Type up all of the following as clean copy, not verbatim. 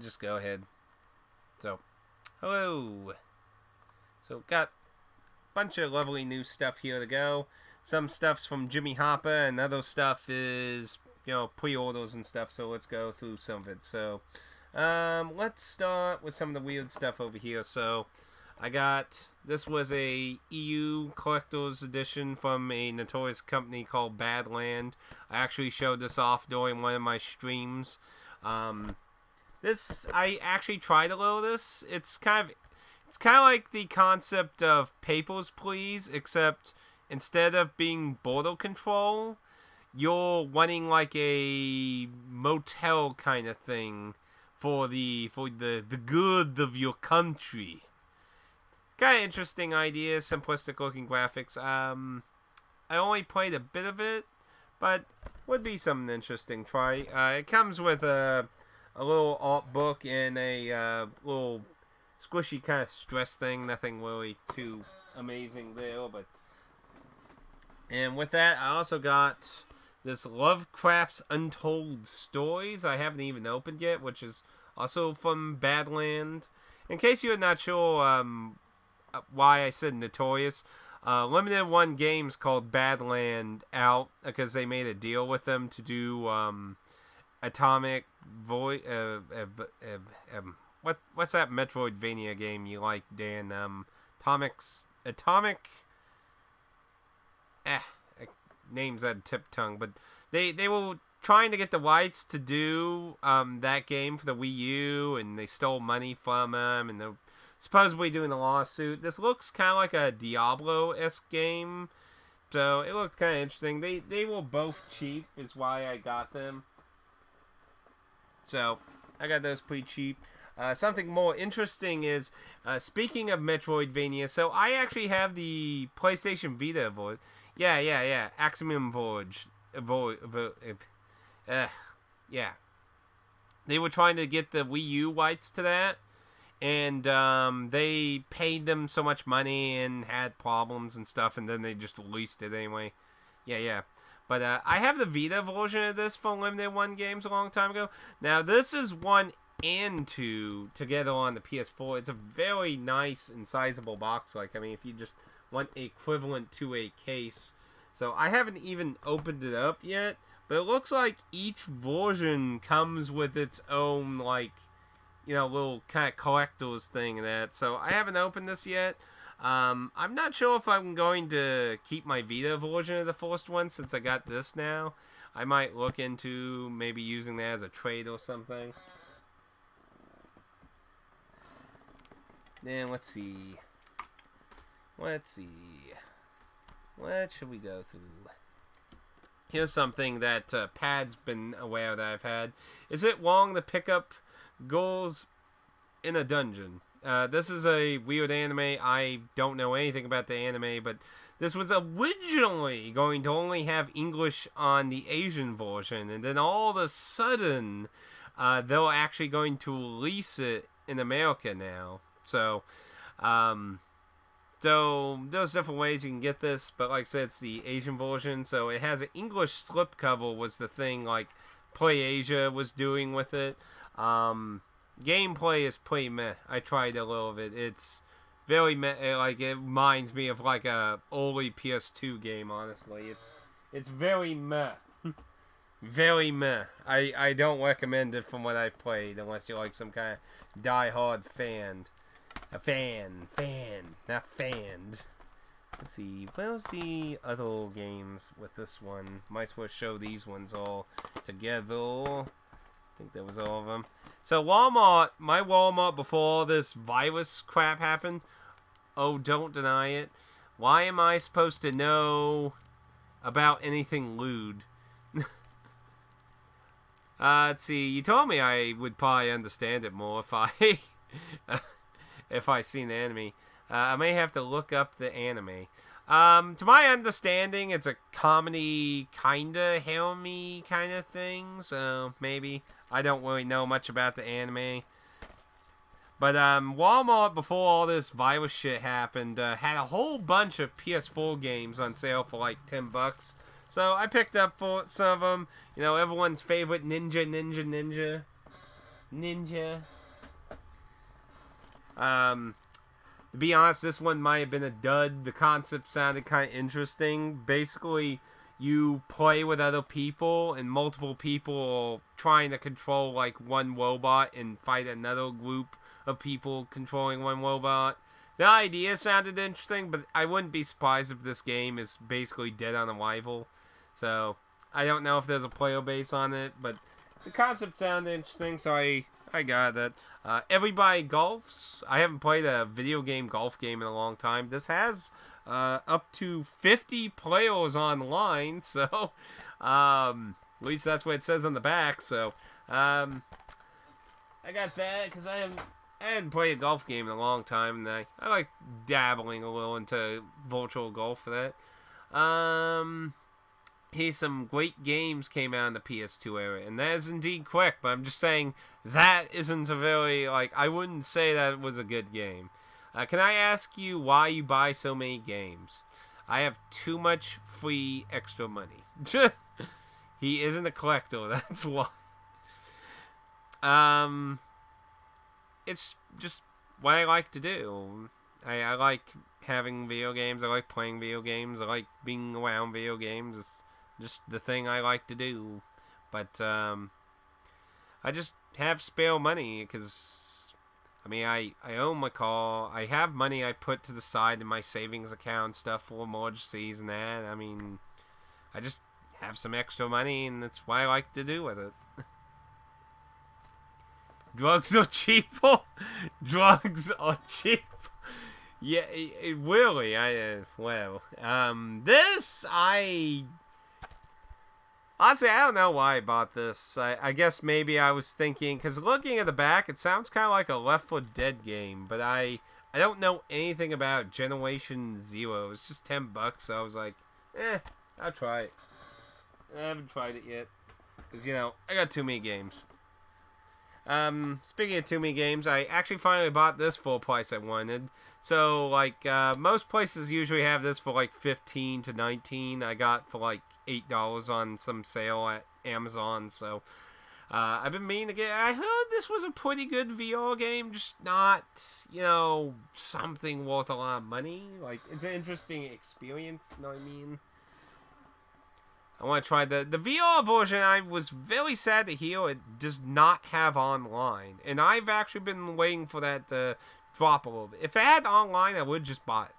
just go ahead. So, hello. So, got a bunch of lovely new stuff here to go. Some stuff's from Jimmy Hapa, and other stuff is, pre-orders and stuff. So, let's go through some of it. So, let's start with some of the weird stuff over here. So, this was a EU collector's edition from a notorious company called Badland. I actually showed this off during one of my streams. I actually tried a little of this. It's kind of like the concept of Papers, Please, except instead of being border control, you're running like a motel kind of thing for the good of your country. Kind of interesting idea, simplistic looking graphics. I only played a bit of it, but would be something interesting. Try. It comes with a little art book and a little squishy kind of stress thing. Nothing really too amazing there, but. And with that, I also got this Lovecraft's Untold Stories. I haven't even opened yet, which is also from Badland. In case you're not sure. Why I said notorious. Limited One Games called Badland out because they made a deal with them to do Atomic Void. What's that Metroidvania game you like, Dan? Atomic. Names on tip tongue, but they were trying to get the rights to do that game for the Wii U, and they stole money from them, and they're supposedly doing a lawsuit. This looks kind of like a Diablo-esque game, so it looked kind of interesting. They were both cheap, is why I got them. So, I got those pretty cheap. Something more interesting is, speaking of Metroidvania, so I actually have the PlayStation Vita Void. Yeah. Aximum Voyage. Yeah. They were trying to get the Wii U rights to that. And they paid them so much money and had problems and stuff, and then they just released it anyway. Yeah. But I have the Vita version of this from Limited One Games a long time ago. Now, this is 1 and 2 together on the PS4. It's a very nice and sizable box. If you just want equivalent to a case. So, I haven't even opened it up yet, but it looks like each version comes with its own, little kind of collector's thing and that. So I haven't opened this yet. I'm not sure if I'm going to keep my Vita version of the first one since I got this now. I might look into maybe using that as a trade or something. Then let's see. What should we go through? Here's something that Pad's been aware that I've had. Is it wrong to pick up goals in a dungeon? This is a weird anime. I don't know anything about the anime, but this was originally going to only have English on the Asian version, and then all of a sudden, they're actually going to release it in America now. So there's different ways you can get this, but like I said, it's the Asian version, so it has an English slipcover was the thing PlayAsia was doing with it. Gameplay is pretty meh. I tried a little of it. It's very meh. It reminds me of a early PS2 game, honestly. It's very meh. Very meh. I don't recommend it from what I played unless you're some kind of die-hard fan. Not fanned. Let's see. Where's the other games with this one? Might as well show these ones all together. I think that was all of them. So Walmart, my Walmart before all this virus crap happened. Oh, don't deny it. Why am I supposed to know about anything lewd? Let's see. You told me I would probably understand it more if I seen the anime. I may have to look up the anime. To my understanding, it's a comedy kinda harem-y kind of thing, so maybe. I don't really know much about the anime. But Walmart, before all this virus shit happened, had a whole bunch of PS4 games on sale for $10. So I picked up for some of them. Everyone's favorite Ninja. Ninja. To be honest, this one might have been a dud. The concept sounded kind of interesting. Basically, you play with other people, and multiple people trying to control like one robot and fight another group of people controlling one robot. The idea sounded interesting, but I wouldn't be surprised if this game is basically dead on arrival. So I don't know if there's a player base on it, but the concept sounded interesting, so I got that. Everybody golfs. I haven't played a video game golf game in a long time. This has up to 50 players online, so at least that's what it says on the back. So I got that because I hadn't played a golf game in a long time, and I like dabbling a little into virtual golf for that. Here's some great games came out in the PS2 era, and that is indeed correct, but I'm just saying that isn't a very, I wouldn't say that it was a good game. Can I ask you why you buy so many games? I have too much free extra money. He isn't a collector, that's why. It's just what I like to do. I like having video games, I like playing video games, I like being around video games. It's just the thing I like to do. But I just have spare money because I own my car. I have money I put to the side in my savings account stuff for emergencies and that. I just have some extra money, and that's what I like to do with it. Drugs are cheap. Drugs are cheap. Yeah, really. Honestly, I don't know why I bought this. I guess maybe I was thinking, because looking at the back, it sounds kind of like a Left 4 Dead game, but I don't know anything about Generation Zero. It's just $10, so I was like, I'll try it. I haven't tried it yet, because, I got too many games. Speaking of too many games, I actually finally bought this for a price I wanted. So, most places usually have this for, $15 to $19. I got for, $8 on some sale at Amazon, so I've been meaning to get. I heard this was a pretty good VR game, just not, something worth a lot of money. It's an interesting experience, you know what I mean? I want to try the VR version. I was very sad to hear it does not have online, and I've actually been waiting for that to drop a little bit. If it had online, I would just buy it.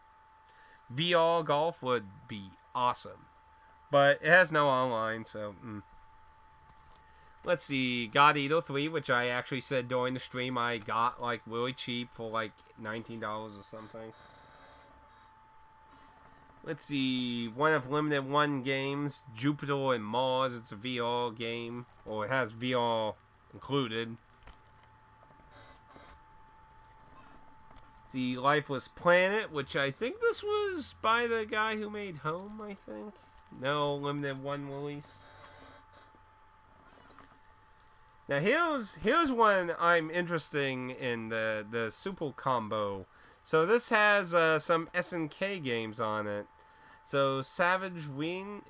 VR golf would be awesome. But it has no online, so... Let's see. God Eater 3, which I actually said during the stream I got, really cheap for, $19 or something. Let's see. One of Limited One games, Jupiter and Mars. It's a VR game. Or it has VR included. The Lifeless Planet, which I think this was by the guy who made Home, I think. No, Limited One release. Now here's one I'm interested in, the Super Combo. So this has some SNK games on it. So Savage Wayne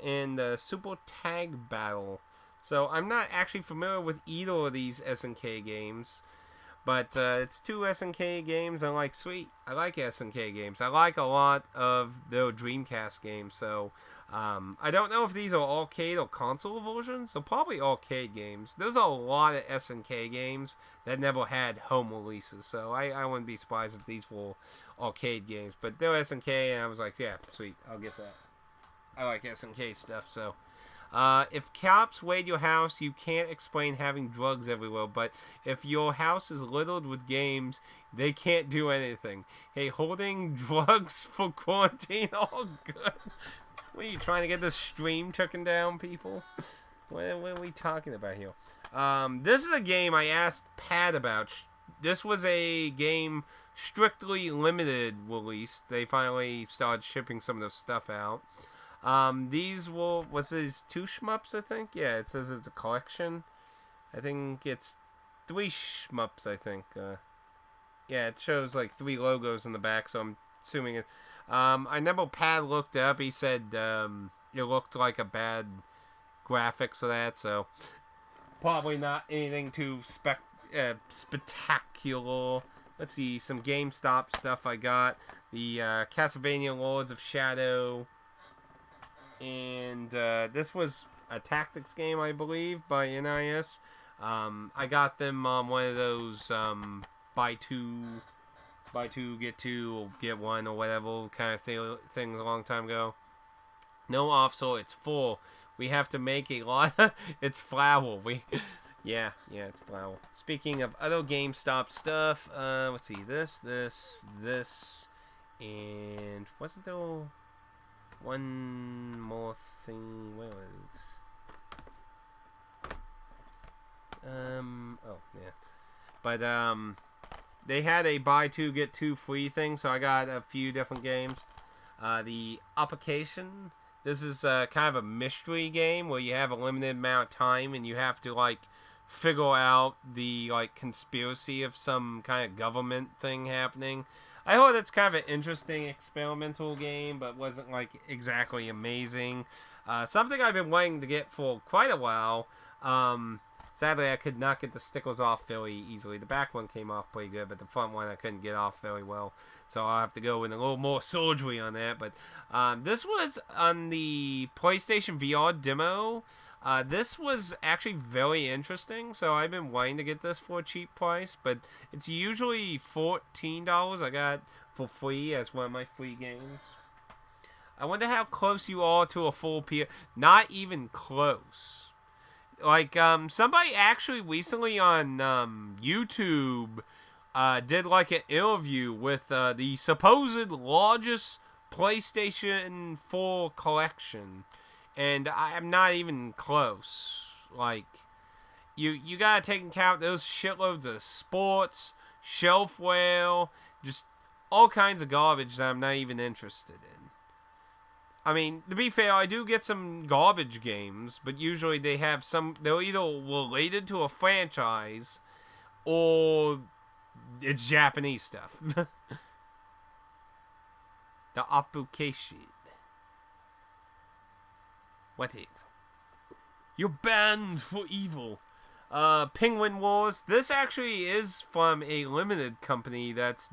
and Super Tag Battle. So I'm not actually familiar with either of these SNK games. But it's two SNK games. I'm like, sweet. I like SNK games. I like a lot of their Dreamcast games. So I don't know if these are arcade or console versions. So probably arcade games. There's a lot of SNK games that never had home releases. So I wouldn't be surprised if these were arcade games. But they're SNK, and I was like, yeah, sweet. I'll get that. I like SNK stuff, so... if cops raid your house, you can't explain having drugs everywhere, but if your house is littered with games, they can't do anything. Hey, holding drugs for quarantine, all good. What are you trying to get this stream taken down, people? What are we talking about here? This is a game I asked Pat about. This was a game strictly limited release. They finally started shipping some of the stuff out. These were, was these 2 shmups, I think? Yeah, it says it's a collection. I think it's 3 shmups, I think. Yeah, it shows 3 logos in the back, so I'm assuming it. I never Pat looked up. He said, it looked like a bad graphics of that, so. Probably not anything too spectacular. Let's see, some GameStop stuff I got. The Castlevania Lords of Shadow. And this was a tactics game, I believe, by NIS. I got them on one of those buy two, get two, or get one, or whatever kind of things a long time ago. No off, so it's full. We have to make a lot. It's flour. Yeah, it's flour. Speaking of other GameStop stuff, let's see, this, and wasn't there one more thing? Where was? Oh yeah, but they had a buy two get two free thing, so I got a few different games. The Application. This is kind of a mystery game where you have a limited amount of time and you have to like figure out the like conspiracy of some kind of government thing happening. I thought it's kind of an interesting experimental game, but wasn't like exactly amazing. Something I've been wanting to get for quite a while. Sadly, I could not get the stickers off very easily. The back one came off pretty good, but the front one I couldn't get off very well. So I'll have to go in a little more surgery on that. But this was on the PlayStation VR demo. This was actually very interesting. So I've been wanting to get this for a cheap price. But it's usually $14. I got for free as one of my free games. I wonder how close you are to a full PS. Not even close. Like, somebody actually recently on YouTube did like an interview with the supposed largest PlayStation 4 collection, and I'm not even close. Like, you gotta take into account those shitloads of sports, shelfware, just all kinds of garbage that I'm not even interested in. I mean, to be fair, I do get some garbage games, but usually they're either related to a franchise or it's Japanese stuff. The Application. What if? You're banned for evil. Penguin Wars. This actually is from a limited company that's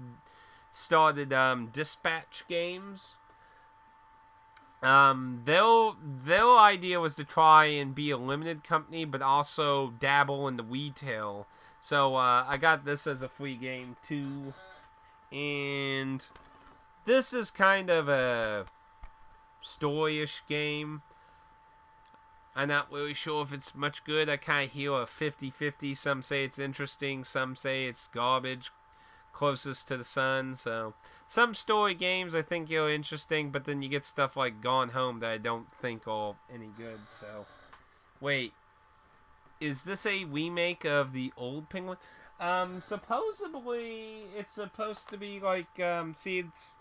started Dispatch Games. Their idea was to try and be a limited company, but also dabble in the retail. So I got this as a free game too, and this is kind of a storyish game. I'm not really sure if it's much good. I kind of hear a 50-50. Some say it's interesting, some say it's garbage, closest to the sun. So some story games I think are interesting, but then you get stuff like Gone Home that I don't think are any good. So wait, is this a remake of the old Penguin? Supposedly it's supposed to be like it's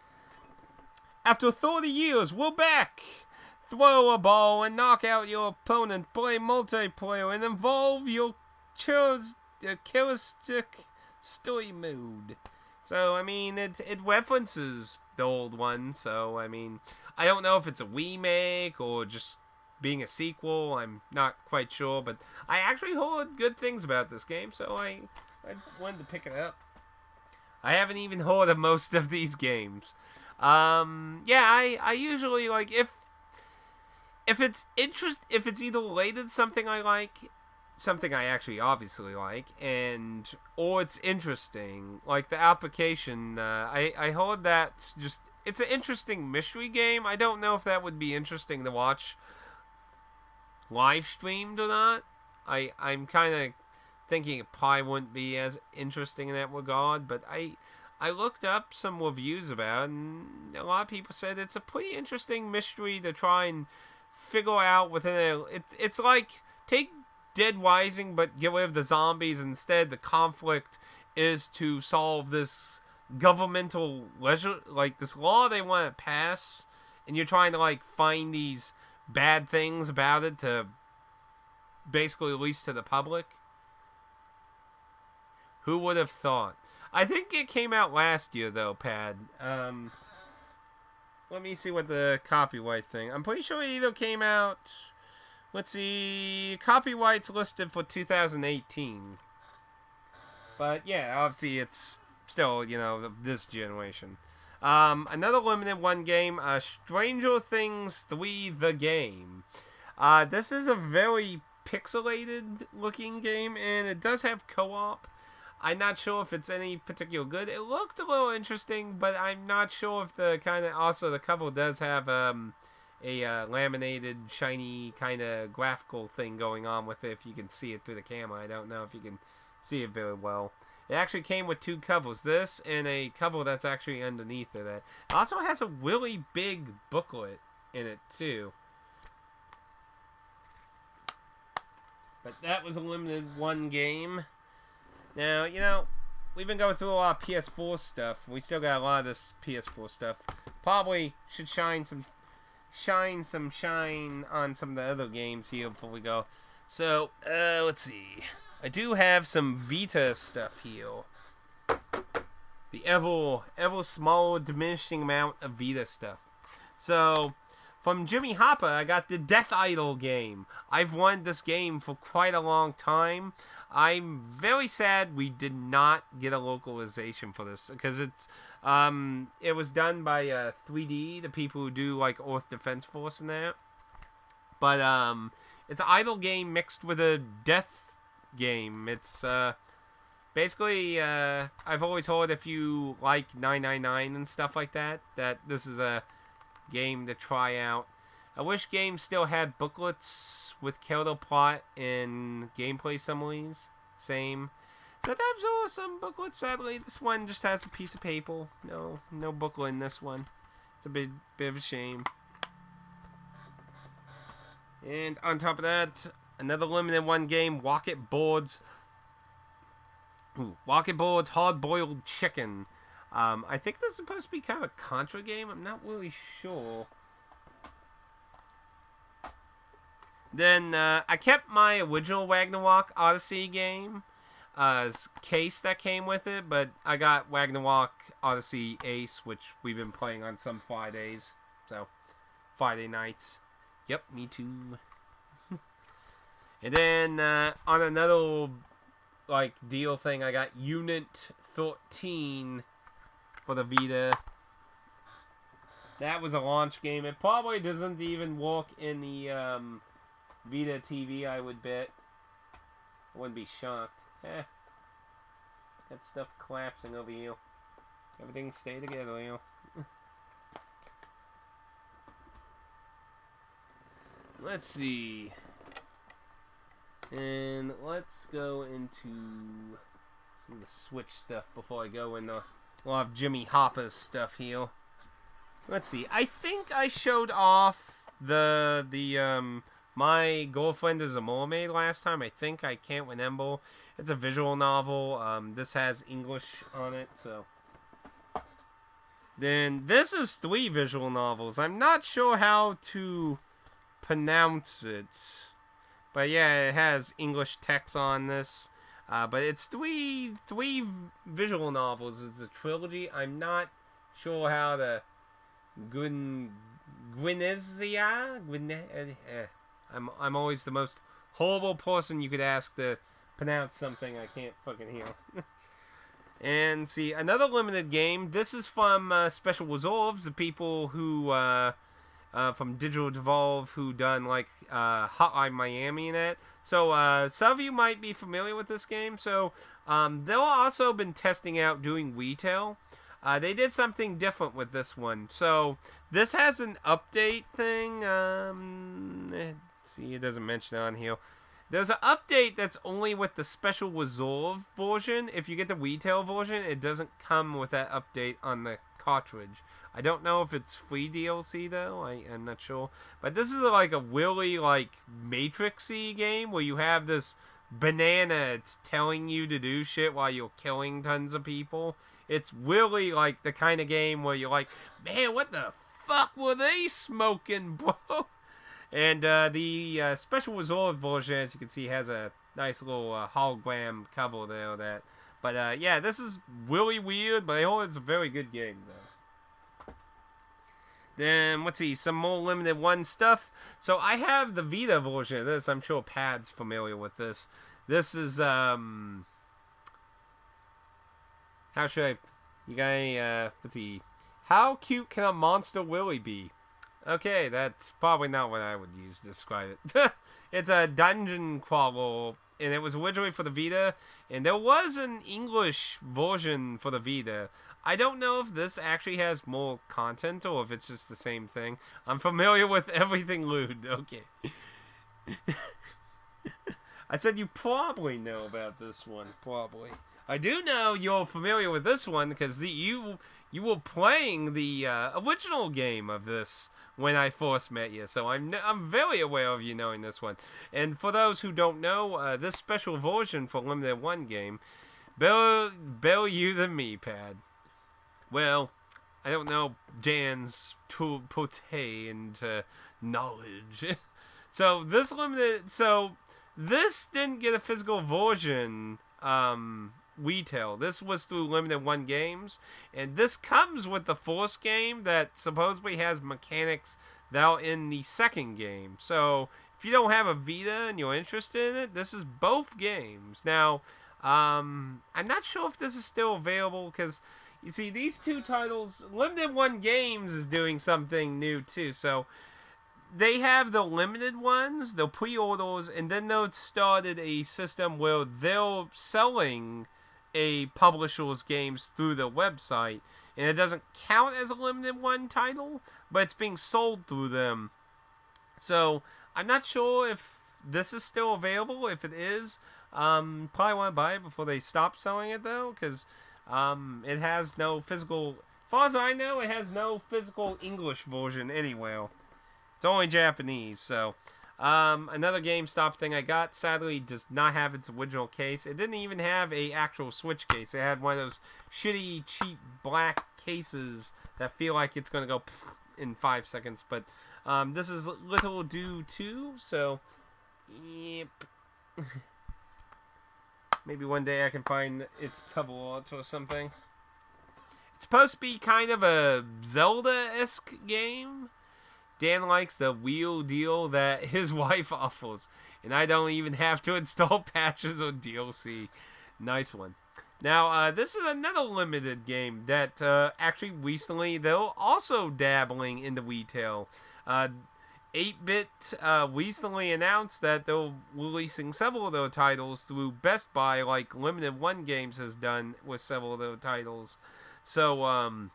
after 30 years we're back. Throw a ball and knock out your opponent. Play multiplayer and involve your characteristic story mode. So, I mean, it references the old one. So, I mean, I don't know if it's a remake or just being a sequel. I'm not quite sure. But I actually heard good things about this game. So, I wanted to pick it up. I haven't even heard of most of these games. I usually, like, if it's either related to something I like, something I actually obviously like, or it's interesting, like the Application, I heard that's just, it's an interesting mystery game. I don't know if that would be interesting to watch live streamed or not. I'm kind of thinking it probably wouldn't be as interesting in that regard, but I looked up some reviews about it, and a lot of people said it's a pretty interesting mystery to try and figure out within it's like take Dead Rising but get rid of the zombies. Instead the conflict is to solve this governmental leisure, like this law they want to pass, and you're trying to like find these bad things about it to basically release to the public. Who would have thought? I think it came out last year though, Pad. Let me see what the copyright thing. I'm pretty sure it either came out let's see, copyrights listed for 2018. But yeah, obviously it's still, this generation. Another limited one game, Stranger Things 3 The Game. This is a very pixelated looking game, and it does have co-op. I'm not sure if it's any particular good. It looked a little interesting, but I'm not sure if the the cover does have a laminated, shiny kind of graphical thing going on with it. If you can see it through the camera, I don't know if you can see it very well. It actually came with two covers, this and a cover that's actually underneath of it. It also has a really big booklet in it too. But that was a limited one game. Now, we've been going through a lot of PS4 stuff. We still got a lot of this PS4 stuff. Probably should shine some shine on some of the other games here before we go. So, let's see. I do have some Vita stuff here. The ever smaller diminishing amount of Vita stuff. So, from Jimmy Hapa, I got the Death Idol game. I've wanted this game for quite a long time. I'm very sad we did not get a localization for this, because it was done by 3D, the people who do like Earth Defense Force and that. But it's an idol game mixed with a death game. It's basically I've always heard, if you like 999 and stuff like that this is a game to try out. I wish games still had booklets with character plot and gameplay summaries. Same. Sometimes there are some booklets. Sadly, this one just has a piece of paper. No booklet in this one. It's a bit of a shame. And on top of that, another limited one game, Rocket Boards. Rocket Boards Hard Boiled Chicken. I think this is supposed to be kind of a Contra game. I'm not really sure. Then I kept my original Ragnarok Odyssey game case that came with it, but I got Ragnarok Odyssey Ace, which we've been playing on some Fridays. So, Friday nights. Yep, me too. And then on another deal thing, I got Unit 13 for the Vita. That was a launch game. It probably doesn't even work in the Vita TV, I would bet. I wouldn't be shocked. Got stuff collapsing over here. Everything stay together, Let's see. And let's go into some of the Switch stuff before I go into a lot of Jimmy Hopa's stuff here. Let's see. I think I showed off the My Girlfriend is a Mermaid last time. I can't remember. It's a visual novel. This has English on it, so. Then this is 3 visual novels. I'm not sure how to pronounce it. But yeah, it has English text on this. But it's three visual novels. It's a trilogy. I'm not sure how to I'm always the most horrible person you could ask to pronounce something I can't fucking hear. And see, another limited game. This is from Special Reserves, the people who from Digital Devolve, who done Hotline Miami and that. So some of you might be familiar with this game. So they've also been testing out doing retail. They did something different with this one. So this has an update thing. Let's see, it doesn't mention it on here. There's an update that's only with the Special Reserve version. If you get the retail version, it doesn't come with that update on the cartridge. I don't know if it's free DLC though. I'm not sure. But this is a really Matrix-y game where you have this banana. It's telling you to do shit while you're killing tons of people. It's really the kind of game where you're like, man, what the fuck were they smoking, bro? And the Special Reserve version, as you can see, has a nice little hologram cover there. But yeah, this is really weird, but I hope it's a very good game, though. Then, let's see, some more limited one stuff. So I have the Vita version of this. I'm sure Pad's familiar with this. This is, how should I, you got let's see. How cute can a monster Willy be? Okay, that's probably not what I would use to describe it. It's a dungeon crawler, and it was originally for the Vita, and there was an English version for the Vita. I don't know if this actually has more content or if it's just the same thing. I'm familiar with everything lewd. Okay. I said you probably know about this one. Probably. I do know you're familiar with this one because you were playing the original game of this when I first met you, so I'm very aware of you knowing this one. And for those who don't know, this special version for Limited One game, better you than me, Pad. Well, I don't know Dan's to portray into knowledge. So this didn't get a physical version retail. This was through Limited One Games, and this comes with the first game that supposedly has mechanics that are in the second game. So if you don't have a Vita and you're interested in it, this is both games. Now, I'm not sure if this is still available because you see these two titles, Limited One Games is doing something new too. So they have the limited ones, the pre-orders, and then they started a system where they're selling a publisher's games through the website, and it doesn't count as a limited one title, but it's being sold through them. So I'm not sure if this is still available. If it is, probably want to buy it before they stop selling it though, because it has no physical. As far as I know, it has no physical English version anywhere. It's only Japanese. So another GameStop thing I got, sadly, does not have its original case. It didn't even have a actual Switch case. It had one of those shitty, cheap black cases that feel like it's going to go in 5 seconds. But this is Little Do 2, so yep. Maybe one day I can find its cover art or something. It's supposed to be kind of a Zelda-esque game. Dan likes the wheel deal that his wife offers, and I don't even have to install patches or DLC. Nice one. Now, this is another limited game that actually recently they're also dabbling into retail. 8-Bit recently announced that they're releasing several of their titles through Best Buy, like Limited One Games has done with several of their titles. So,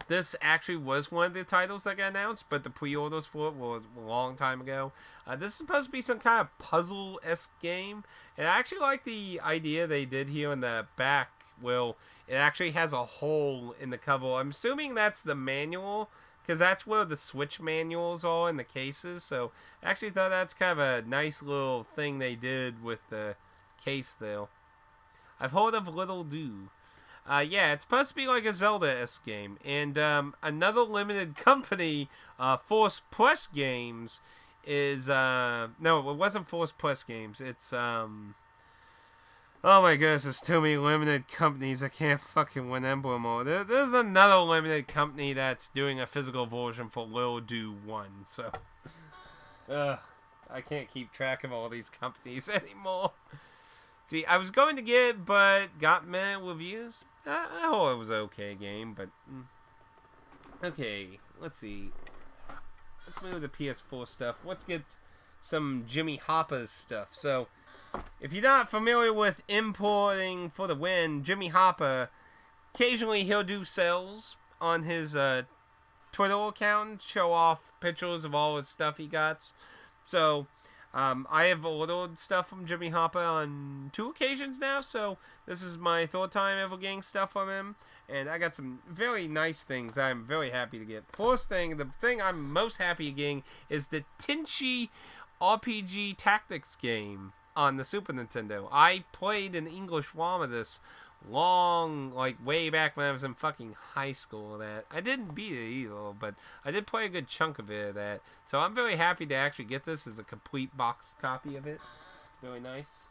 this actually was one of the titles that got announced, but the pre-orders for it was a long time ago. This is supposed to be some kind of puzzle-esque game, and I actually like the idea they did here in the back. Well, it actually has a hole in the cover. I'm assuming that's the manual, because that's where the Switch manuals are in the cases. So I actually thought that's kind of a nice little thing they did with the case there. I've heard of Little Do. Yeah, it's supposed to be like a Zelda-esque game. And another limited company, Force Press Games, is... no, it wasn't Force Press Games. It's... Oh my goodness, there's too many limited companies. I can't fucking remember them all. There's another limited company that's doing a physical version for Little Do 1. So... I can't keep track of all these companies anymore. See, I was going to get it, but got meh reviews. I hope it was an okay game, but... Okay, let's see. Let's move to the PS4 stuff. Let's get some Jimmy Hopa's stuff. So, if you're not familiar with importing for the win, Jimmy Hapa, occasionally he'll do sales on his Twitter account, show off pictures of all his stuff he got. So... I have ordered stuff from Jimmy Hapa on 2 occasions now, so this is my 3rd time ever getting stuff from him, and I got some very nice things I'm very happy to get. First thing, the thing I'm most happy getting is the Tenchi RPG Tactics game on the Super Nintendo. I played an English ROM of this long, like way back when I was in fucking high school. That I didn't beat it either, but I did play a good chunk of it. That so I'm very happy to actually get this as a complete box copy of it. Very nice.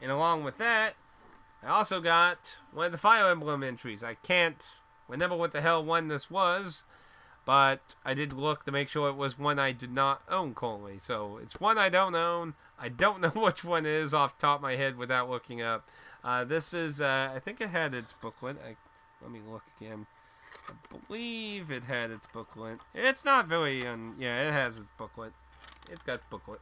And along with that, I also got one of the Fire Emblem entries. I can't remember what the hell one this was. but I did look to make sure it was one I did not own currently. So it's one I don't own. I don't know which one it is off the top of my head without looking up. This is, I think it had its booklet. Let me look again. I believe it had its booklet. It's not very, yeah, it has its booklet. It's got booklet.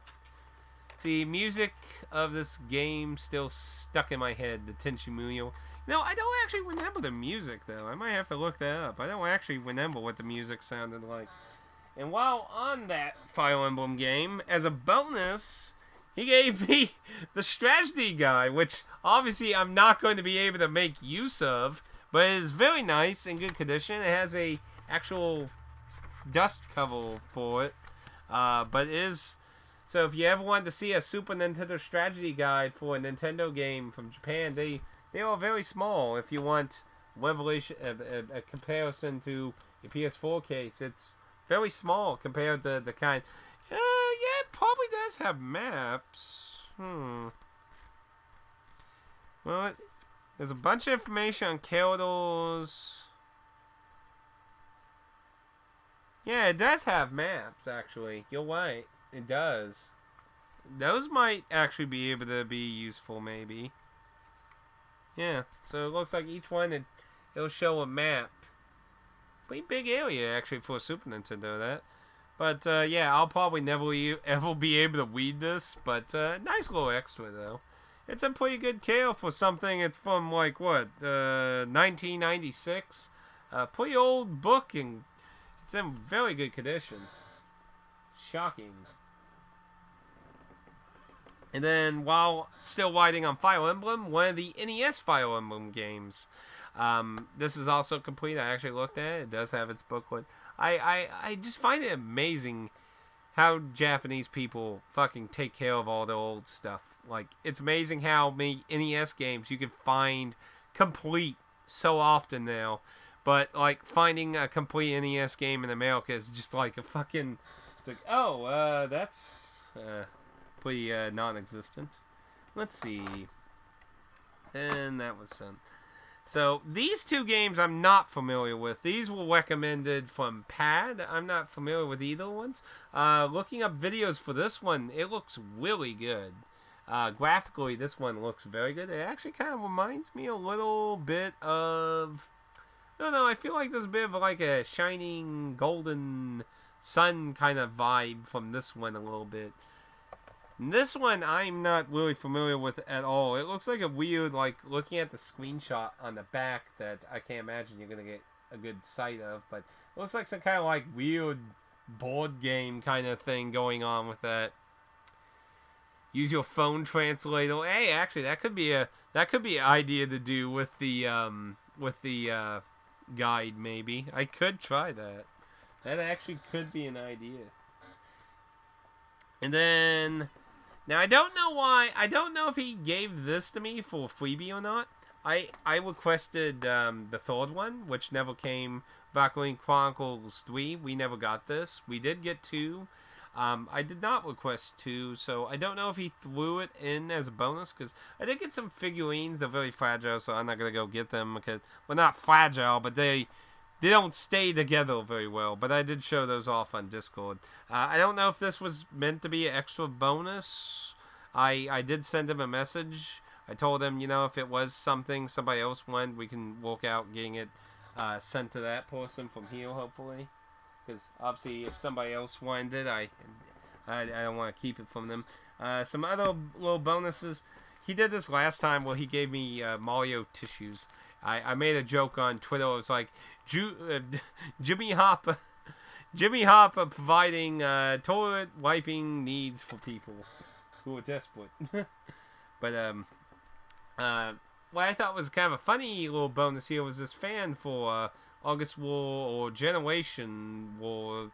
See, music of this game still stuck in my head, the Tenchimuyo. No, I don't actually remember the music, though. I might have to look that up. I don't actually remember what the music sounded like. And while on that Fire Emblem game, as a bonus, he gave me the strategy guide, which obviously I'm not going to be able to make use of, but it is very nice, in good condition. It has a actual dust cover for it, but it is... So if you ever wanted to see a Super Nintendo strategy guide for a Nintendo game from Japan, they are very small. If you want revelation, a comparison to a PS4 case, it's very small compared to the kind. Yeah, it probably does have maps. Well, there's a bunch of information on corridors. Yeah, it does have maps, actually. You're right. It does. Those might actually be able to be useful, maybe. Yeah, so it looks like each one, it'll show a map. Pretty big area, actually, for a Super Nintendo, that. But, yeah, I'll probably never ever be able to read this, but nice little extra, though. It's a pretty good care for something. It's from, like, what, 1996? Pretty old book, and it's in very good condition. Shocking. And then, while still riding on Fire Emblem, one of the NES Fire Emblem games. This is also complete. I actually looked at it. It does have its booklet. I just find it amazing how Japanese people fucking take care of all the old stuff. Like, it's amazing how many NES games you can find complete so often now. But, like, finding a complete NES game in America is just like a fucking... It's like, oh, that's... pretty non-existent. Let's see. And that was some. So these two games I'm not familiar with. These were recommended from Pad. I'm not familiar with either ones. Looking up videos for this one, it looks really good. Graphically, this one looks very good. It actually kind of reminds me a little bit of... I don't know, I feel like there's a bit of like a shining golden sun kind of vibe from this one a little bit. This one I'm not really familiar with at all. It looks like a weird, like, looking at the screenshot on the back that I can't imagine you're going to get a good sight of, but it looks like some kind of, like, weird board game kind of thing going on with that. Use your phone translator. Hey, actually, that could be an idea to do with the guide, maybe. I could try that. That actually could be an idea. And then... Now, I don't know why. I don't know if he gave this to me for a freebie or not. I requested the third one, which never came. Valkyrie Chronicles 3. We never got this. We did get 2. I did not request 2, so I don't know if he threw it in as a bonus, because I did get some figurines. They're very fragile, so I'm not going to go get them, because, well, not fragile, but they don't stay together very well, but I did show those off on Discord. I don't know if this was meant to be an extra bonus. I did send him a message. I told him, you know, if it was something somebody else wanted, we can work out getting it sent to that person from here, hopefully. Because, obviously, if somebody else wanted it, I don't want to keep it from them. Some other little bonuses. He did this last time where he gave me Mario tissues. I made a joke on Twitter. It was like, Jimmy Hapa providing toilet wiping needs for people who are desperate. But what I thought was kind of a funny little bonus here was this fan for August War or Generation War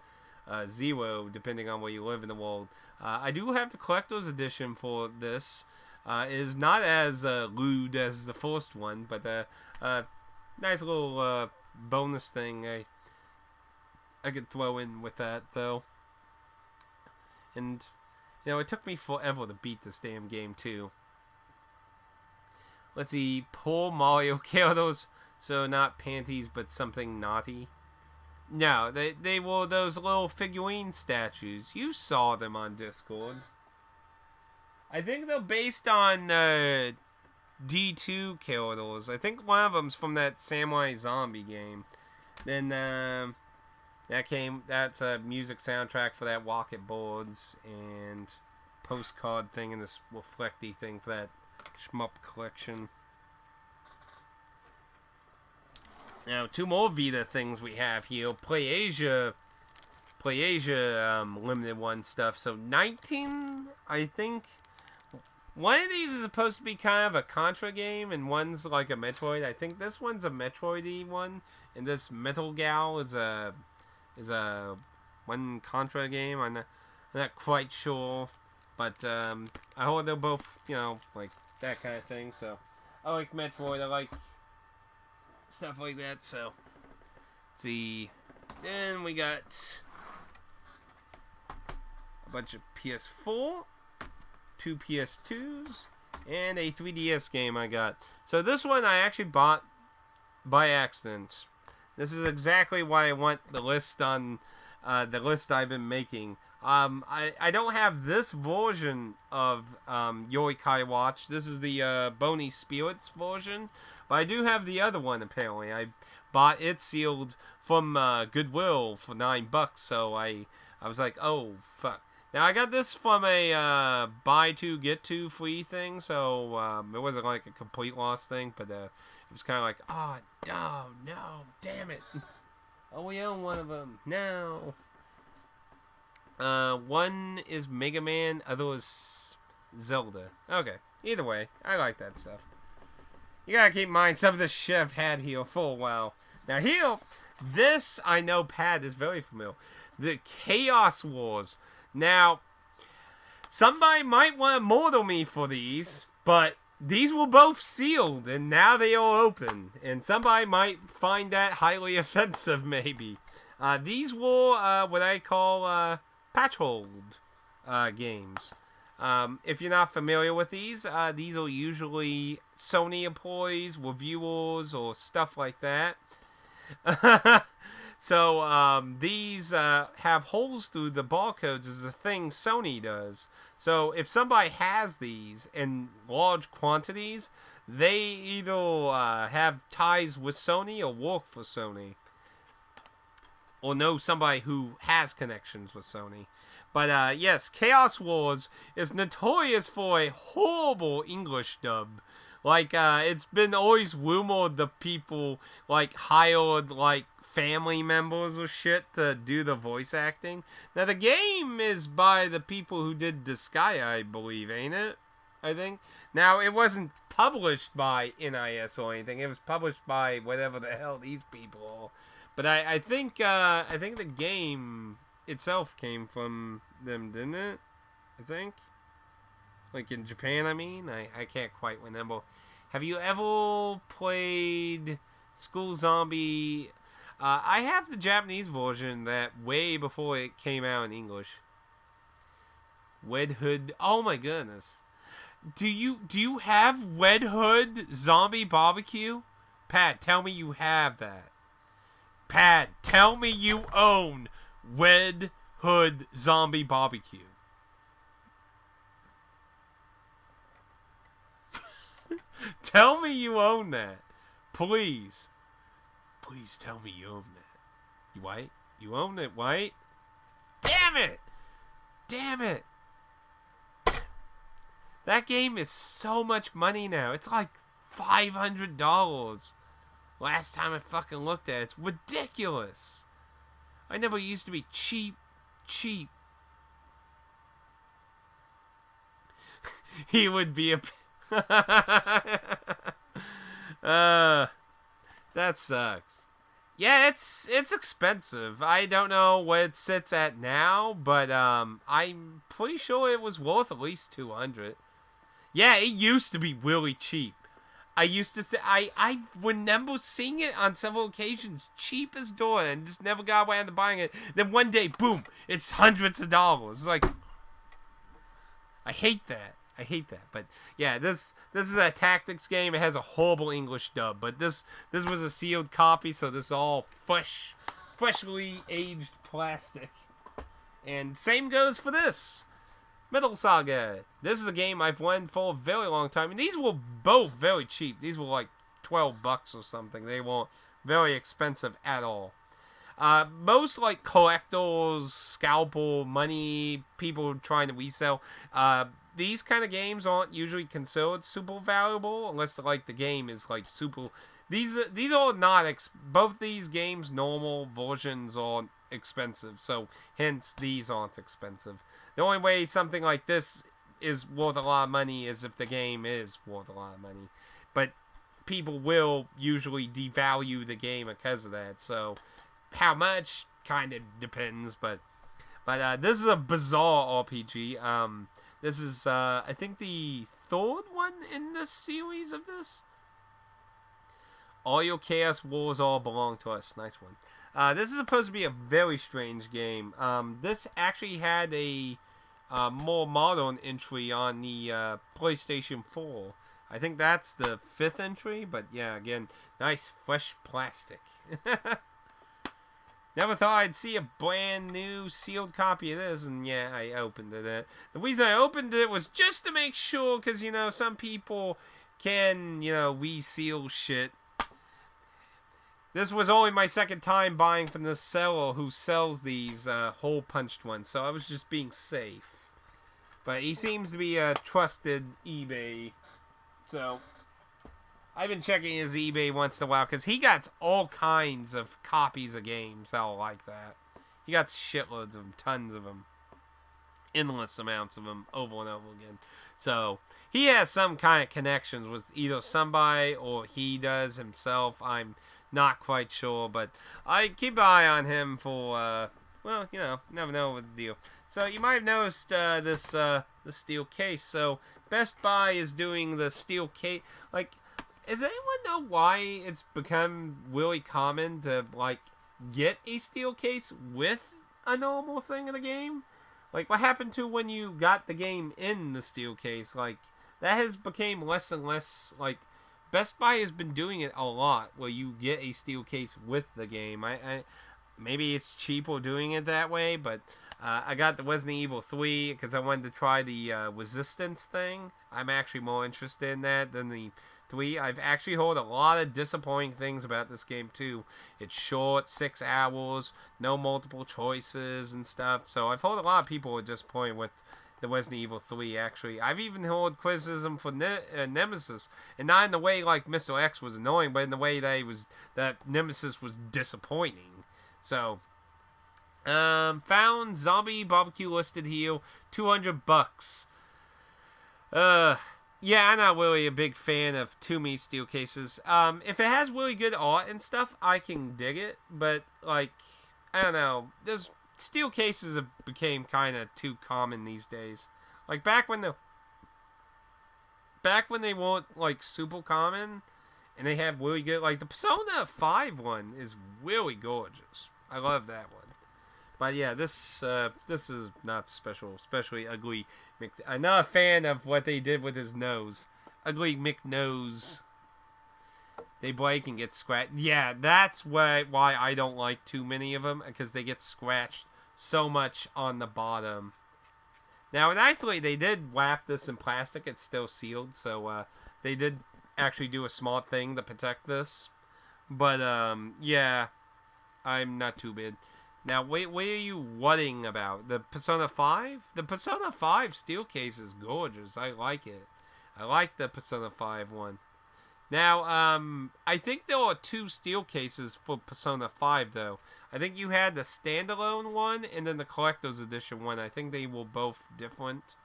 0, depending on where you live in the world. I do have the collector's edition for this. It is not as lewd as the first one, but nice little bonus thing I could throw in with that, though. And, you know, it took me forever to beat this damn game, too. Let's see, poor Mario characters. So not panties, but something naughty. No, they were those little figurine statues. You saw them on Discord. I think they're based on D2 characters. I think one of them's from that Samurai Zombie game. Then that's a music soundtrack for that Rocket Boards and postcard thing and this reflecty thing for that shmup collection. Now, two more Vita things we have here. PlayAsia limited one stuff. So 19, I think. One of these is supposed to be kind of a Contra game, and one's like a Metroid. I think this one's a Metroid-y one, and this Metal Gal is a one Contra game. I'm not quite sure, but I hope they're both, like that kind of thing. So I like Metroid. I like stuff like that. So let's see. Then we got a bunch of PS4. 2 PS2s, and a 3DS game I got. So this one I actually bought by accident. This is exactly why I want the list on the list I've been making. I don't have this version of Yoikai Watch. This is the Bony Spirits version, but I do have the other one apparently. I bought it sealed from Goodwill for $9, so I was like, oh fuck. Now, I got this from a buy two, get two free thing, so it wasn't like a complete loss thing, but it was kind of like, oh, no, damn it. Oh, we own one of them. No. One is Mega Man, other is Zelda. Okay, either way, I like that stuff. You gotta keep in mind, some of the shit I've had here for a while. Now, here, this I know Pat is very familiar. The Chaos Wars. Now, somebody might want to mortal me for these, but these were both sealed, and now they are open. And somebody might find that highly offensive, maybe. These were what I call patch hold games. If you're not familiar with these are usually Sony employees, reviewers, or stuff like that. So, these have holes through the barcodes is a thing Sony does. So, if somebody has these in large quantities, they either have ties with Sony or work for Sony. Or know somebody who has connections with Sony. But, yes, Chaos Wars is notorious for a horrible English dub. Like, it's been always rumored the people, like, hired, like, family members or shit to do the voice acting. Now, the game is by the people who did Disgaea, I believe, ain't it? I think. Now, it wasn't published by NIS or anything. It was published by whatever the hell these people are. But I think the game itself came from them, didn't it? I think. Like in Japan, I mean. I can't quite remember. Have you ever played School Zombie? I have the Japanese version that way before it came out in English. Red Hood. Oh my goodness. Do you have Red Hood Zombie Barbecue? Pat, tell me you have that. Pat, tell me you own Red Hood Zombie Barbecue. Tell me you own that. Please. Please tell me you own that. You white? You own it, white? Damn it! Damn it! That game is so much money now. It's like $500. Last time I fucking looked at it. It's ridiculous. I never used to be cheap. He would be a... that sucks. Yeah, it's expensive. I don't know what it sits at now, but I'm pretty sure it was worth at least $200. Yeah, it used to be really cheap. I remember seeing it on several occasions, cheap as door, and just never got around to buying it. Then one day, boom, it's hundreds of dollars. It's like, I hate that. But yeah, this is a tactics game. It has a horrible English dub, but this was a sealed copy, so this is all fresh freshly aged plastic. And same goes for this. Metal Saga. This is a game I've wanted for a very long time. And these were both very cheap. These were like $12 or something. They weren't very expensive at all. Most like collectors, scalpel, money, people trying to resell, these kind of games aren't usually considered super valuable unless like the game is like super. These are not both these games normal versions are expensive, so hence these aren't expensive. The only way something like this is worth a lot of money is if the game is worth a lot of money, but people will usually devalue the game because of that. So how much kind of depends, but this is a bizarre RPG. This is I think the third one in this series of this. All your chaos wars all belong to us. Nice one. This is supposed to be a very strange game. This actually had a more modern entry on the PlayStation 4. I think that's the 5th entry, but yeah, again, nice fresh plastic. Never thought I'd see a brand new sealed copy of this, and yeah, I opened it. The reason I opened it was just to make sure, because, you know, some people can, you know, reseal shit. This was only my second time buying from this seller who sells these hole-punched ones, so I was just being safe. But he seems to be a trusted eBay, so I've been checking his eBay once in a while because he got all kinds of copies of games that are like that. He got shitloads of them, tons of them, endless amounts of them, over and over again. So he has some kind of connections with either somebody or he does himself. I'm not quite sure, but I keep an eye on him for, well, you know, never know what the deal. So you might have noticed this steel case. So Best Buy is doing the steel case. Like, does anyone know why it's become really common to, like, get a steel case with a normal thing in the game? Like, what happened to when you got the game in the steel case? Like, that has become less and less, like, Best Buy has been doing it a lot, where you get a steel case with the game. Maybe it's cheaper doing it that way, but I got the Resident Evil 3 because I wanted to try the resistance thing. I'm actually more interested in that than the 3. I've actually heard a lot of disappointing things about this game too. It's short, 6 hours, no multiple choices and stuff. So I've heard a lot of people are disappointed with the Resident Evil 3, actually. I've even heard criticism for Nemesis, and not in the way like Mr. X was annoying, but in the way that Nemesis was disappointing. So, found zombie barbecue listed here, $200. Yeah, I'm not really a big fan of too many steel cases. If it has really good art and stuff, I can dig it, but, like, I don't know, there's steel cases have became kind of too common these days. Like back when they weren't like super common, and they have really good, like the Persona 5 one is really gorgeous. I love that one. But yeah, this is not special, especially Ugly Mick. I'm not a fan of what they did with his nose. Ugly McNose. They break and get scratched. Yeah, that's why I don't like too many of them, because they get scratched so much on the bottom. Now, nicely, they did wrap this in plastic. It's still sealed, so they did actually do a smart thing to protect this. But, yeah, I'm not too bad. Now, what are you whatting about? The Persona 5? The Persona 5 steel case is gorgeous. I like it. I like the Persona 5 one. Now, I think there are 2 steel cases for Persona 5, though. I think you had the standalone one and then the collector's edition one. I think they were both different.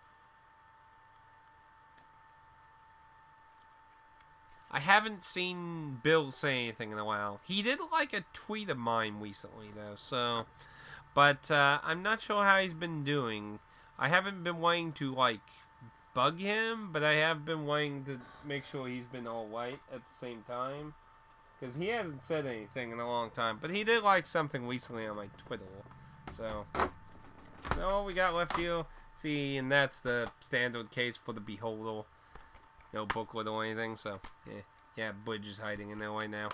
I haven't seen Bill say anything in a while. He did like a tweet of mine recently, though, so... But, I'm not sure how he's been doing. I haven't been wanting to, like, bug him, but I have been wanting to make sure he's been alright at the same time. Because he hasn't said anything in a long time. But he did like something recently on my Twitter. So, all we got left here. See, and that's the standard case for the Beholder. No booklet or anything, so, yeah, Bridge is hiding in there right now.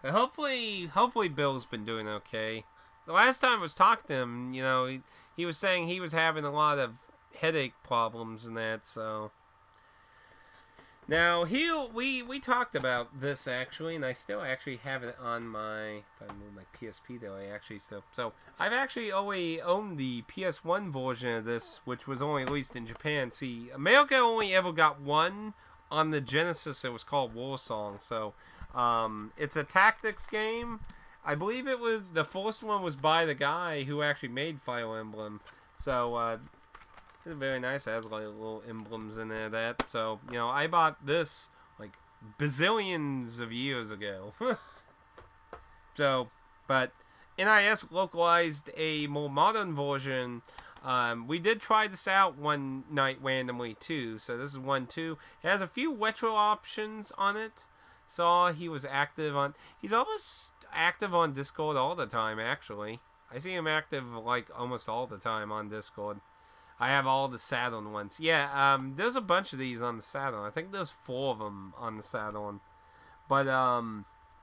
But hopefully Bill's been doing okay. The last time I was talking to him, he was saying he was having a lot of headache problems and that. So now we talked about this actually, and I still actually have it on my. If I move my PSP though, I actually still. So I've actually only owned the PS1 version of this, which was only released in Japan. See, America only ever got one on the Genesis. It was called War Song. So it's a tactics game. I believe it was the first one was by the guy who actually made Fire Emblem. So it's very nice. It has like little emblems in there. So I bought this like bazillions of years ago. So, but NIS localized a more modern version. We did try this out one night randomly too. So this is 1-2. It has a few retro options on it. Saw he was active on. He's almost active on Discord all the time. Actually, I see him active like almost all the time on Discord. I have all the Saturn ones. Yeah, there's a bunch of these on the Saturn. I think there's 4 of them on the Saturn. But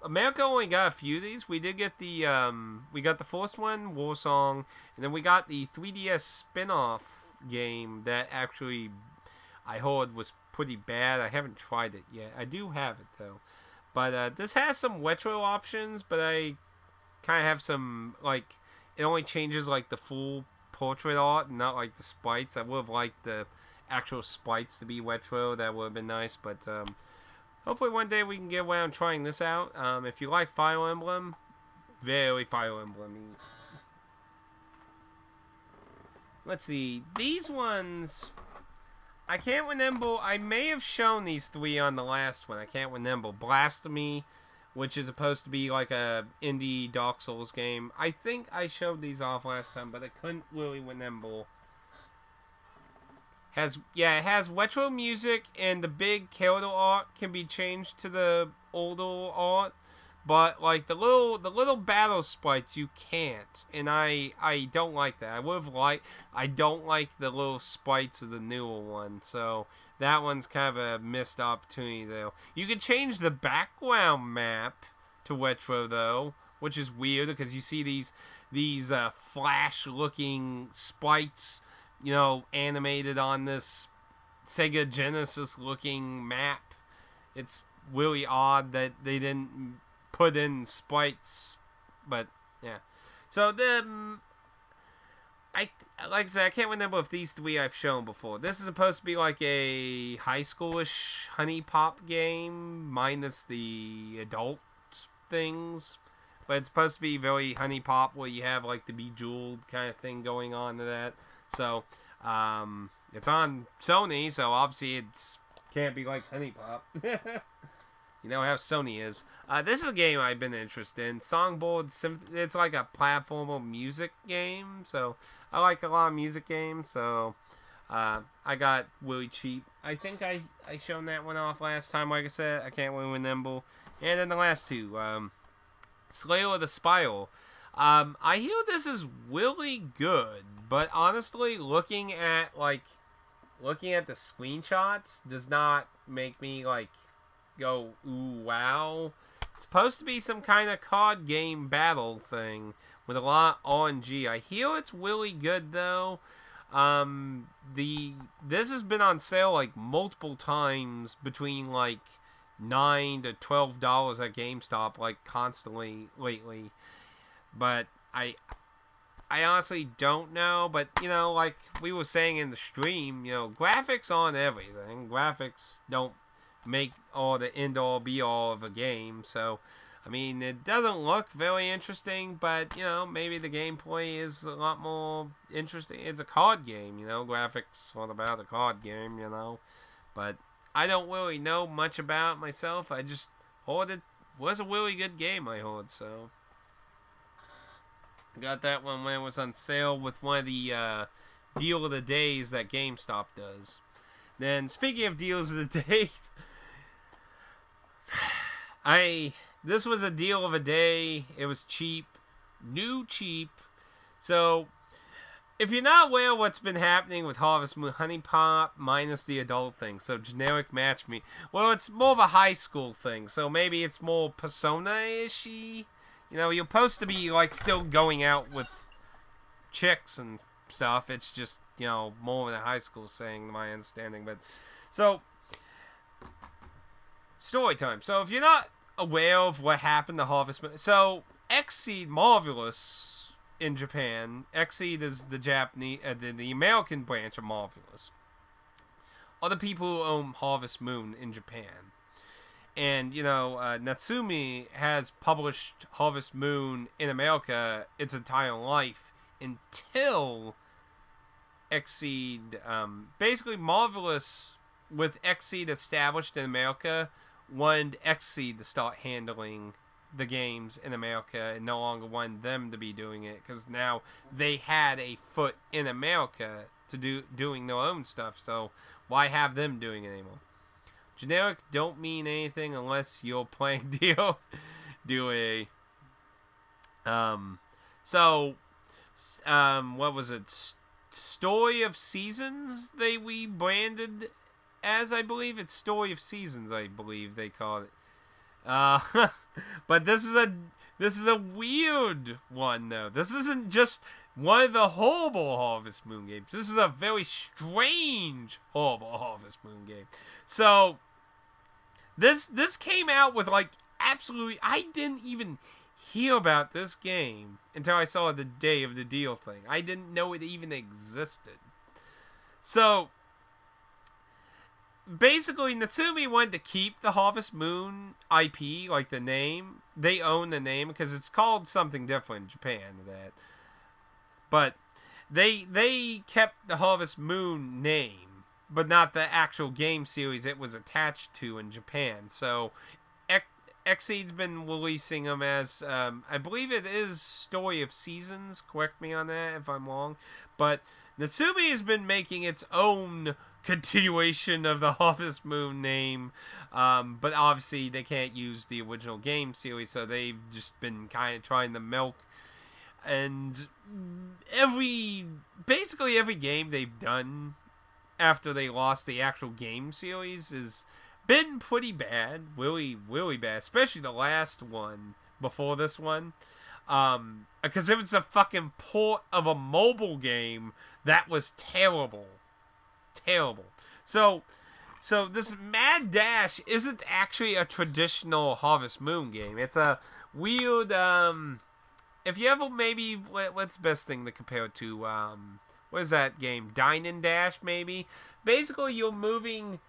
America only got a few of these. We did get we got the first one, War Song, and then we got the 3DS spin-off game that actually I heard was pretty bad. I haven't tried it yet. I do have it though. But this has some retro options, but I kind of have some like it only changes like the full portrait art, not like the sprites. I would have liked the actual sprites to be retro. That would have been nice. But hopefully one day we can get around trying this out. If you like Fire Emblem, very Fire Emblem. Let's see. These ones, I can't remember. I may have shown these 3 on the last one. I can't remember. Blasphemy, which is supposed to be like a indie Dark Souls game. I think I showed these off last time, but I couldn't really remember. It has retro music, and the big character art can be changed to the older art, but like the little battle sprites you can't, and I don't like that. I don't like the little sprites of the newer one, so that one's kind of a missed opportunity though. You can change the background map to retro though, which is weird because you see these flash looking sprites, animated on this Sega Genesis looking map. It's really odd that they didn't put in sprites, but yeah. So like I said, I can't remember if these 3 I've shown before. This is supposed to be like a high schoolish honey pop game, minus the adult things, but it's supposed to be very honey pop, where you have like the Bejeweled kind of thing going on to that. So it's on Sony, so obviously it's can't be like honey pop. You know how Sony is. This is a game I've been interested in. Songbird Symphony. It's like a platformer music game. So I like a lot of music games. So I got really cheap. I think I shown that one off last time. Like I said, I can't really remember. And then the last 2, Slayer of the Spiral. I hear this is really good, but honestly, looking at the screenshots does not make me like go ooh wow. It's supposed to be some kind of card game battle thing with a lot of RNG. I hear it's really good though. This has been on sale like multiple times between like $9 to $12 at GameStop, like constantly lately. But I honestly don't know. But like we were saying in the stream, graphics aren't everything. Graphics don't make all the end all be all of a game. So I mean, it doesn't look very interesting, but maybe the gameplay is a lot more interesting. It's a card game, graphics all about a card game, but I don't really know much about it myself. I just heard it was a really good game, I heard. So got that one when it was on sale with one of the deal of the days that GameStop does. Then speaking of deals of the days, this was a deal of a day. It was cheap, cheap. So if you're not aware of what's been happening with Harvest Moon, Honey Pop minus the adult thing, so generic match me. Well, it's more of a high school thing, so maybe it's more persona-ishy. You know, you're supposed to be like still going out with chicks and stuff. It's just, you know, more in a high school thing, my understanding. But so story time. So if you're not aware of what happened to Harvest Moon, so Xseed Marvelous in Japan. Xseed is the Japanese, the American branch of Marvelous. Other people who own Harvest Moon in Japan. And, you know, Natsumi has published Harvest Moon in America its entire life until Xseed, basically Marvelous, with Xseed established in America, wanted Xseed to start handling the games in America and no longer wanted them to be doing it because now they had a foot in America to doing their own stuff, so why have them doing it anymore? Generic don't mean anything unless you're playing DOA. What was it? Story of Seasons they rebranded as, I believe. It's Story of Seasons, I believe they call it. But this is a weird one, though. This isn't just one of the horrible Harvest Moon games. This is a very strange horrible Harvest Moon game. So this came out with like absolutely, I didn't even hear about this game until I saw the Day of the Deal thing. I didn't know it even existed. So basically, Natsumi wanted to keep the Harvest Moon IP, like the name. They own the name because it's called something different in Japan. But they kept the Harvest Moon name, but not the actual game series it was attached to in Japan. So Xseed's been releasing them as, I believe it is Story of Seasons. Correct me on that if I'm wrong. But Natsumi has been making its own continuation of the Harvest Moon name, but obviously they can't use the original game series, so they've just been kind of trying to milk. And basically every game they've done after they lost the actual game series has been pretty bad, really, really bad, especially the last one before this one, because it was a fucking port of a mobile game that was terrible. So this Mad Dash isn't actually a traditional Harvest Moon game. It's a weird, if you ever maybe, what's the best thing to compare it to? What is that game? Dine and Dash, maybe? Basically, you're moving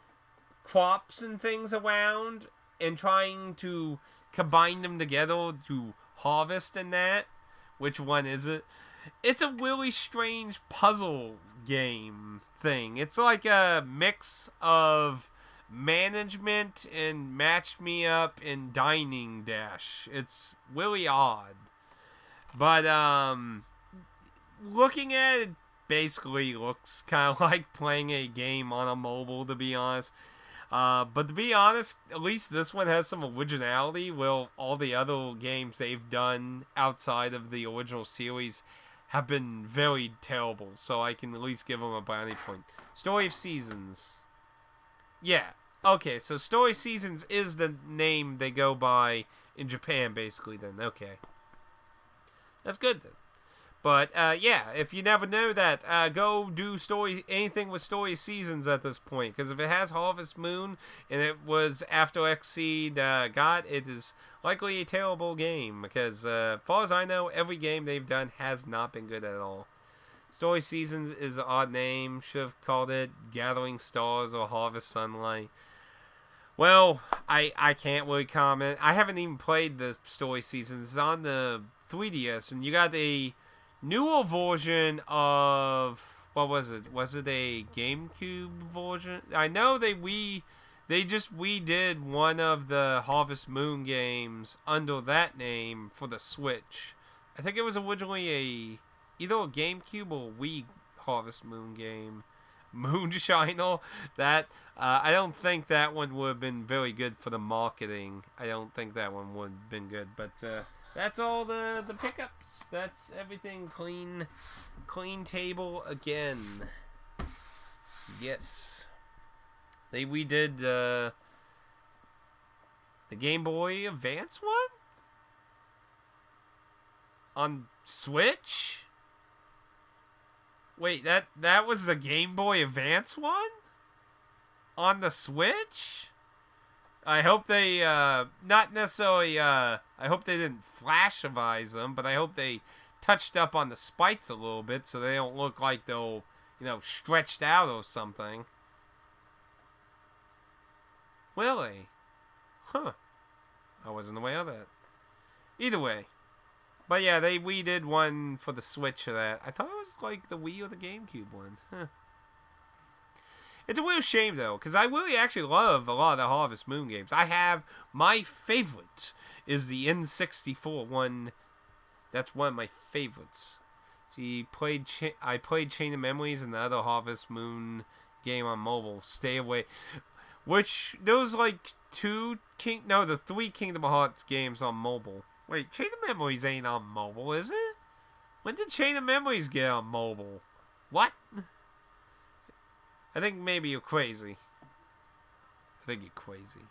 crops and things around and trying to combine them together to harvest and that. Which one is it? It's a really strange puzzle game thing. It's like a mix of management and Match Me Up and Dining Dash. It's really odd. But looking at it, basically looks kind of like playing a game on a mobile, to be honest. But to be honest, at least this one has some originality. Well, all the other games they've done outside of the original series have been very terrible, so I can at least give them a brownie point. Story of Seasons. Yeah. Okay, so Story Seasons is the name they go by in Japan, basically, then. Okay. That's good, then. But, yeah, if you never know that, go do anything with Story Seasons at this point. Because if it has Harvest Moon, and it was after Xseed got, it is likely a terrible game. Because, as far as I know, every game they've done has not been good at all. Story Seasons is an odd name. Should have called it Gathering Stars or Harvest Sunlight. Well, I can't really comment. I haven't even played the Story Seasons. It's on the 3DS, and you got a newer version of, what was it? Was it a GameCube version? I know they just redid one of the Harvest Moon games under that name for the Switch. I think it was originally either a GameCube or Wii Harvest Moon game. Moonshiner. That I don't think that one would have been very good for the marketing. I don't think that one would have been good, but that's all the pickups. That's everything clean. Clean table again. Yes. They redid the Game Boy Advance one? On Switch? Wait, that was the Game Boy Advance one? On the Switch? I hope they, not necessarily, I hope they didn't flash-avize them, but I hope they touched up on the spikes a little bit so they don't look like they'll, stretched out or something. Really? Huh. I wasn't aware of that. Either way. But yeah, we did one for the Switch of that. I thought it was like the Wii or the GameCube one. Huh. It's a real shame, though, because I really actually love a lot of the Harvest Moon games. My favorite is the N64 one. That's one of my favorites. See, I played Chain of Memories and the other Harvest Moon game on mobile, Stay Away. Which, there was like the 3 Kingdom Hearts games on mobile. Wait, Chain of Memories ain't on mobile, is it? When did Chain of Memories get on mobile? What? I think maybe you're crazy. I think you're crazy.